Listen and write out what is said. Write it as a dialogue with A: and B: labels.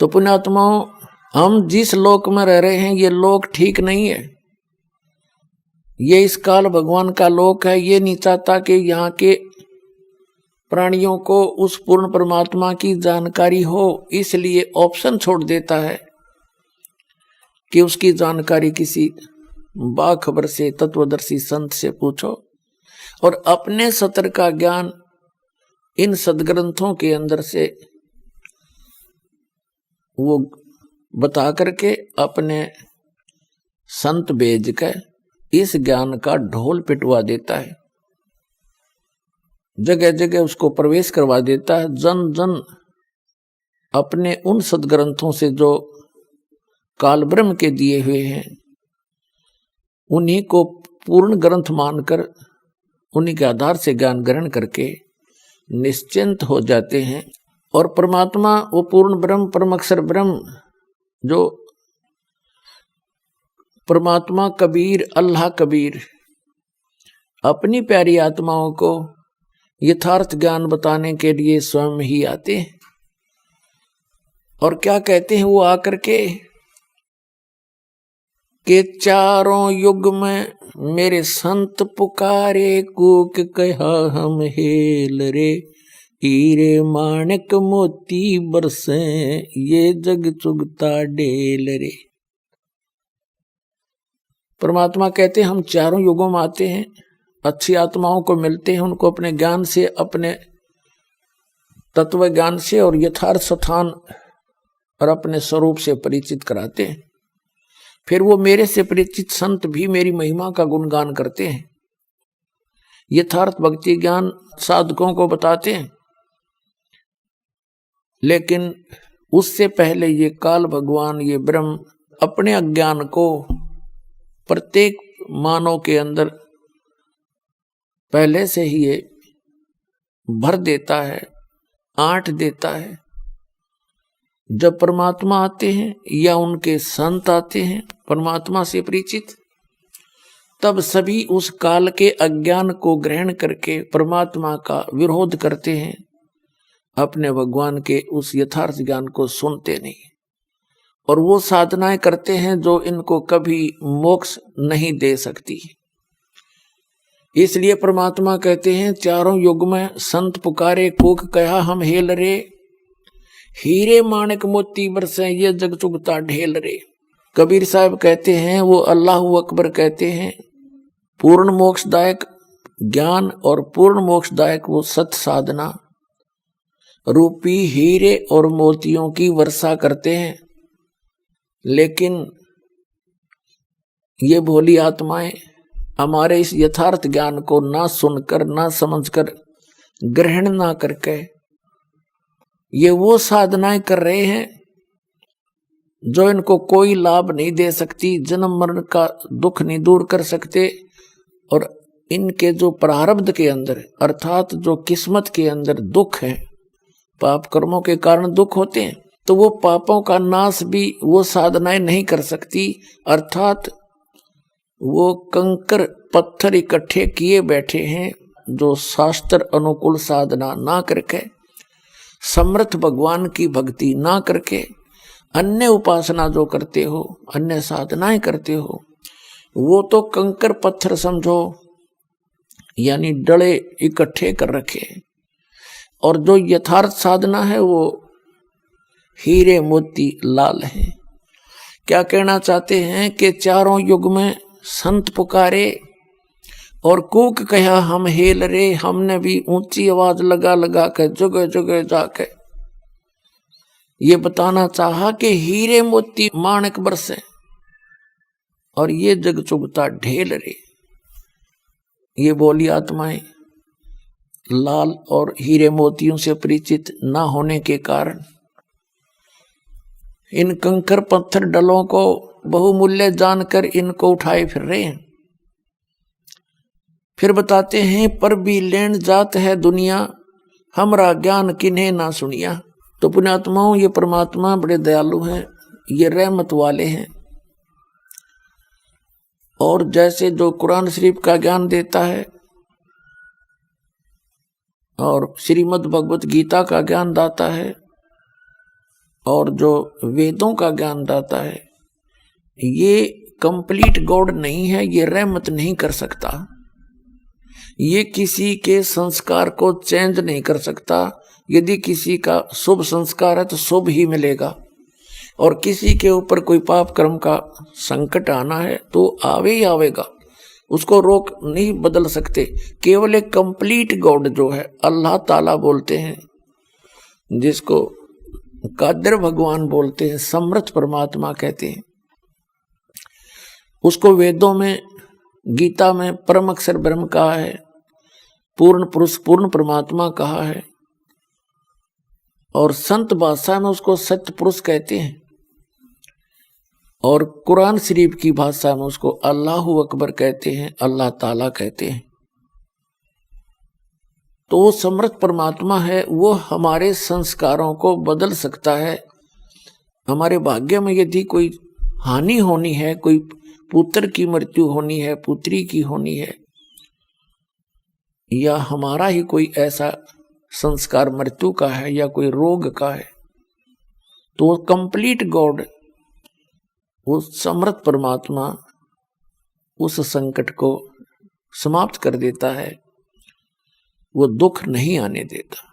A: तो पुण्यात्माओं, हम जिस लोक में रह रहे हैं ये लोक ठीक नहीं है। ये इस काल भगवान का लोक है। ये नहीं चाहता कि यहाँ के प्राणियों को उस पूर्ण परमात्मा की जानकारी हो, इसलिए ऑप्शन छोड़ देता है कि उसकी जानकारी किसी बाखबर से, तत्वदर्शी संत से पूछो, और अपने सतर का ज्ञान इन सदग्रंथों के अंदर से वो बता करके अपने संत भेज कर इस ज्ञान का ढोल पिटवा देता है, जगह जगह उसको प्रवेश करवा देता है। जन जन अपने उन सदग्रंथों से जो काल ब्रह्म के दिए हुए हैं उन्हीं को पूर्ण ग्रंथ मानकर उन्हीं के आधार से ज्ञान ग्रहण करके निश्चिंत हो जाते हैं। और परमात्मा वो पूर्ण ब्रह्म, परम अक्षर ब्रह्म, जो परमात्मा कबीर, अल्लाह कबीर अपनी प्यारी आत्माओं को यथार्थ ज्ञान बताने के लिए स्वयं ही आते हैं। और क्या कहते हैं वो आकर के चारों युग में मेरे संत पुकारे, कूक कहा हम हेल रे, हीरे माणिक मोती बरसे, ये जग चुगता ढेल रे। परमात्मा कहते हैं हम चारों युगों में आते हैं, अच्छी आत्माओं को मिलते हैं, उनको अपने ज्ञान से, अपने तत्व ज्ञान से और यथार्थ स्थान और अपने स्वरूप से परिचित कराते हैं। फिर वो मेरे से परिचित संत भी मेरी महिमा का गुणगान करते हैं, यथार्थ भक्ति ज्ञान साधकों को बताते हैं। लेकिन उससे पहले ये काल भगवान, ये ब्रह्म अपने अज्ञान को प्रत्येक मानव के अंदर पहले से ही ये भर देता है, आंट देता है। जब परमात्मा आते हैं या उनके संत आते हैं परमात्मा से परिचित, तब सभी उस काल के अज्ञान को ग्रहण करके परमात्मा का विरोध करते हैं, अपने भगवान के उस यथार्थ ज्ञान को सुनते नहीं, और वो साधनाएं करते हैं जो इनको कभी मोक्ष नहीं दे सकती। इसलिए परमात्मा कहते हैं चारों युग में संत पुकारे, कूक कहा हम हेल रे, हीरे माणिक मोती बरसे, ये जग चुगता ढेल रे। कबीर साहब कहते हैं, वो अल्लाह अकबर कहते हैं, पूर्ण मोक्षदायक ज्ञान और पूर्ण मोक्षदायक वो सत साधना रूपी हीरे और मोतियों की वर्षा करते हैं। लेकिन ये भोली आत्माएं हमारे इस यथार्थ ज्ञान को ना सुनकर, ना समझकर, ग्रहण ना करके ये वो साधनाएं कर रहे हैं जो इनको कोई लाभ नहीं दे सकती, जन्म मरण का दुख नहीं दूर कर सकते, और इनके जो प्रारब्ध के अंदर अर्थात जो किस्मत के अंदर दुख है, पाप कर्मों के कारण दुख होते हैं, तो वो पापों का नाश भी वो साधनाएं नहीं कर सकती। अर्थात वो कंकर पत्थर इकट्ठे किए बैठे हैं जो शास्त्र अनुकूल साधना ना करके, समर्थ भगवान की भक्ति ना करके, अन्य उपासना जो करते हो, अन्य साधनाएं करते हो, वो तो कंकर पत्थर समझो, यानी डले इकट्ठे कर रखे। और जो यथार्थ साधना है वो हीरे मोती लाल है। क्या कहना चाहते हैं कि चारों युग में संत पुकारे और कूक कहा हम हेल रे, हमने भी ऊंची आवाज लगा लगा कर जगह जगह जाके ये बताना चाहा कि हीरे मोती माणिक बरसे और ये जग चुगता ढेल रे। ये बोली आत्माएं लाल और हीरे मोतियों से परिचित ना होने के कारण इन कंकर पत्थर डलों को बहुमूल्य जानकर इनको उठाए फिर रहे हैं। फिर बताते हैं, पर भी लेन जात है दुनिया, हमरा ज्ञान किन्हें ना सुनिया। तो पुण्यात्माओं, ये परमात्मा बड़े दयालु हैं, ये रहमत वाले हैं, और जैसे जो कुरान शरीफ का ज्ञान देता है और श्रीमद् भगवत गीता का ज्ञान दाता है, और जो वेदों का ज्ञान दाता है, ये कंप्लीट गॉड नहीं है, ये रहमत नहीं कर सकता, ये किसी के संस्कार को चेंज नहीं कर सकता। यदि किसी का शुभ संस्कार है तो शुभ ही मिलेगा, और किसी के ऊपर कोई पाप कर्म का संकट आना है तो आवे ही आवेगा, उसको रोक नहीं बदल सकते। केवल एक कंप्लीट गॉड जो है अल्लाह ताला बोलते हैं, जिसको कादिर भगवान बोलते हैं, समर्थ परमात्मा कहते हैं, उसको वेदों में, गीता में परम अक्षर ब्रह्म कहा है, पूर्ण पुरुष पूर्ण परमात्मा कहा है, और संत भाषा में उसको सत्य पुरुष कहते हैं, और कुरान शरीफ की भाषा में उसको अल्लाहु अकबर कहते हैं, अल्लाह ताला कहते हैं। तो वो समर्थ परमात्मा है, वो हमारे संस्कारों को बदल सकता है। हमारे भाग्य में यदि कोई हानि होनी है, कोई पुत्र की मृत्यु होनी है, पुत्री की होनी है, या हमारा ही कोई ऐसा संस्कार मृत्यु का है या कोई रोग का है, तो कंप्लीट गॉड, वो समर्थ परमात्मा उस संकट को समाप्त कर देता है, वो दुख नहीं आने देता।